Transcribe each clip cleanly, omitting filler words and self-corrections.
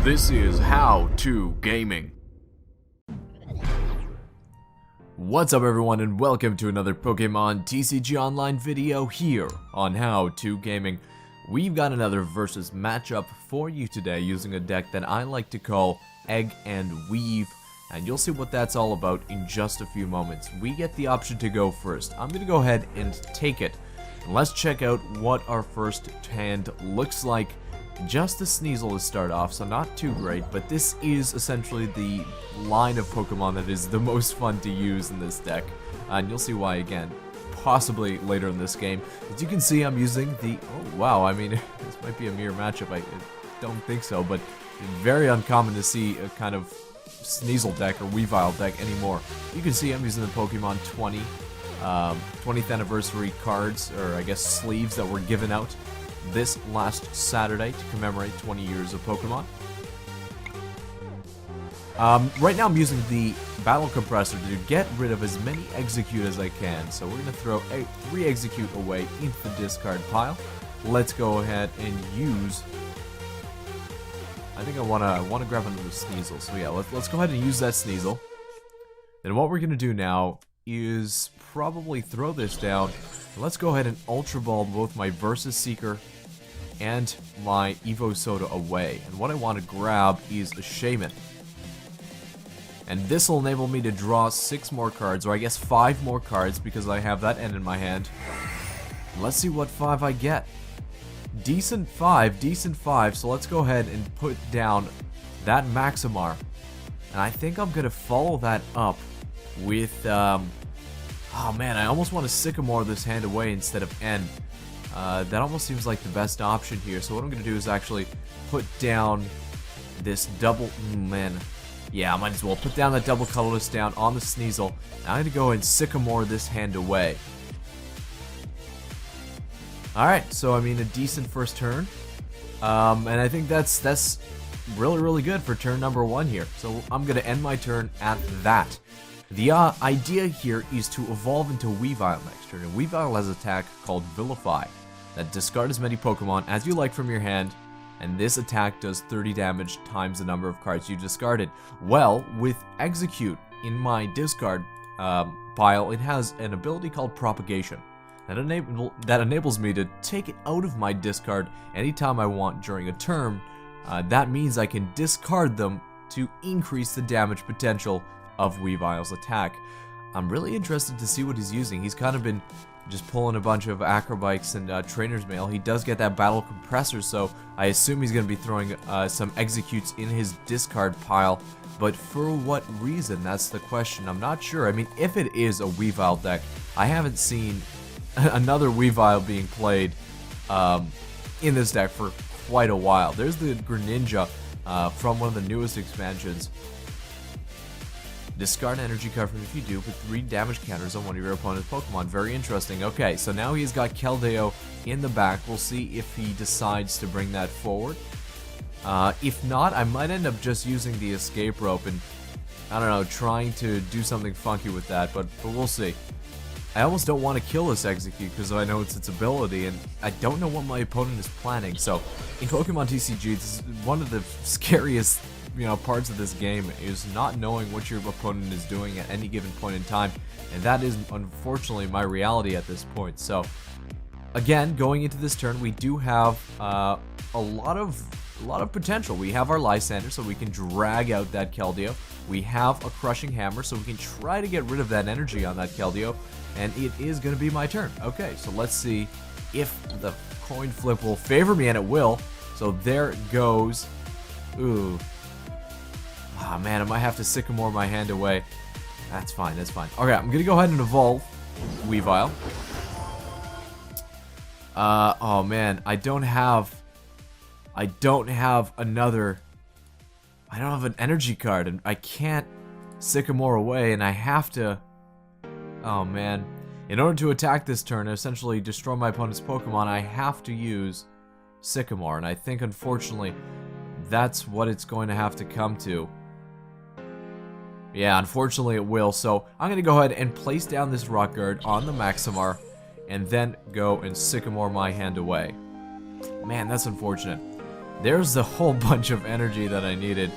This is How To Gaming. What's up everyone and welcome to another Pokemon TCG Online video here on How To Gaming. We've got another versus matchup for you today using a deck that I like to call Egg and Weave, and you'll see what that's all about in just a few moments. We get the option to go first. I'm going to go ahead and take it. And let's check out what our first hand looks like. Just a Sneasel to start off, so not too great, but this is essentially the line of Pokemon that is the most fun to use in this deck, and you'll see why again, possibly later in this game. As you can see, I'm using the, oh wow, I mean, this might be a mirror matchup, I don't think so, but very uncommon to see a kind of Sneasel deck or Weavile deck anymore. You can see I'm using the Pokemon 20th anniversary cards, or I guess sleeves that were given out this last Saturday to commemorate 20 years of Pokemon. Right now I'm using the Battle Compressor to get rid of as many Execute as I can. So we're going to throw 3 Execute away into the discard pile. Let's go ahead and use... I think I want to grab another Sneasel. So yeah, let's go ahead and use that Sneasel. Then what we're going to do now is probably throw this down. Let's go ahead and Ultra Ball both my Versus Seeker and my Evo Soda away. And what I want to grab is a Shaman. And this will enable me to draw 6 more cards, or I guess 5 more cards, because I have that end in my hand. Let's see what 5 I get. Decent 5, so let's go ahead and put down that Maximar. And I think I'm going to follow that up with, oh man, I almost want to Sycamore this hand away instead of end. That almost seems like the best option here. So what I'm going to do is actually put down this double... man. Yeah, I might as well put down that double colorless down on the Sneasel. Now I'm going to go and Sycamore this hand away. Alright, so I mean a decent first turn. And I think that's really good for turn number 1 here. So I'm going to end my turn at that. The idea here is to evolve into Weavile next turn, and Weavile has an attack called Vilify that discard as many Pokemon as you like from your hand, and this attack does 30 damage times the number of cards you discarded. Well, with Execute in my discard pile, it has an ability called Propagation that enables me to take it out of my discard anytime I want during a turn. That means I can discard them to increase the damage potential of Weavile's attack. I'm really interested to see what he's using. He's kind of been just pulling a bunch of Acrobikes and Trainer's Mail. He does get that Battle Compressor, so I assume he's going to be throwing some Executes in his discard pile. But for what reason? That's the question. I'm not sure. I mean, if it is a Weavile deck, I haven't seen another Weavile being played in this deck for quite a while. There's the Greninja from one of the newest expansions. Discard energy card from if you do, put 3 damage counters on one of your opponent's Pokemon. Very interesting. Okay, so now he's got Keldeo in the back. We'll see if he decides to bring that forward. If not, I might end up just using the escape rope and, I don't know, trying to do something funky with that, but we'll see. I almost don't want to kill this Execute because I know it's its ability, and I don't know what my opponent is planning. So, in Pokemon TCG, this is one of the scariest parts of this game is not knowing what your opponent is doing at any given point in time, and that is unfortunately my reality at this point. So again, going into this turn, we do have a lot of potential. We have our Lysander, so we can drag out that Keldeo. We have a Crushing Hammer, so we can try to get rid of that energy on that Keldeo, and it is going to be my turn. Okay, so let's see if the coin flip will favor me, and it will. So there goes. Ooh. Ah, man, I might have to Sycamore my hand away. That's fine, that's fine. Okay, I'm gonna go ahead and evolve Weavile. Oh man, I don't have another... I don't have an energy card, and I can't Sycamore away, and I have to... Oh man. In order to attack this turn and essentially destroy my opponent's Pokemon, I have to use Sycamore, and I think unfortunately that's what it's going to have to come to. Yeah, unfortunately it will, so I'm going to go ahead and place down this Rock Guard on the Maximar, and then go and Sycamore my hand away. Man, that's unfortunate. There's the whole bunch of energy that I needed.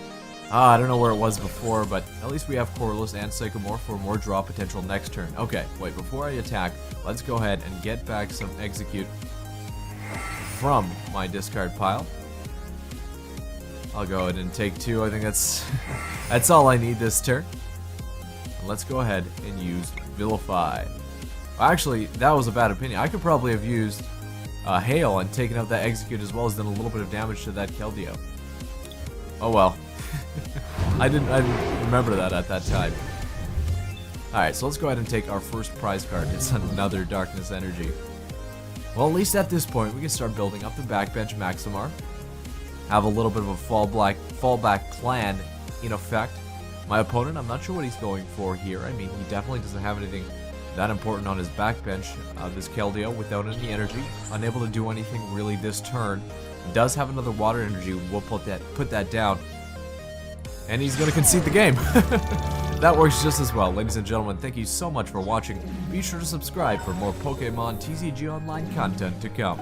I don't know where it was before, but at least we have Corliss and Sycamore for more draw potential next turn. Okay, wait, before I attack, let's go ahead and get back some Execute from my discard pile. I'll go ahead and take 2. I think that's that's all I need this turn. And let's go ahead and use Vilify. Actually, that was a bad opinion. I could probably have used Hail and taken out that Execute as well as done a little bit of damage to that Keldeo. Oh well. I didn't remember that at that time. Alright, so let's go ahead and take our first prize card. It's another Darkness Energy. Well, at least at this point, we can start building up the backbench Maximar. Have a little bit of a fallback plan in effect. My opponent, I'm not sure what he's going for here. I mean, he definitely doesn't have anything that important on his backbench. This Keldeo, without any energy, unable to do anything really this turn. Does have another water energy. We'll put that down. And he's going to concede the game. That works just as well. Ladies and gentlemen, thank you so much for watching. Be sure to subscribe for more Pokemon TCG Online content to come.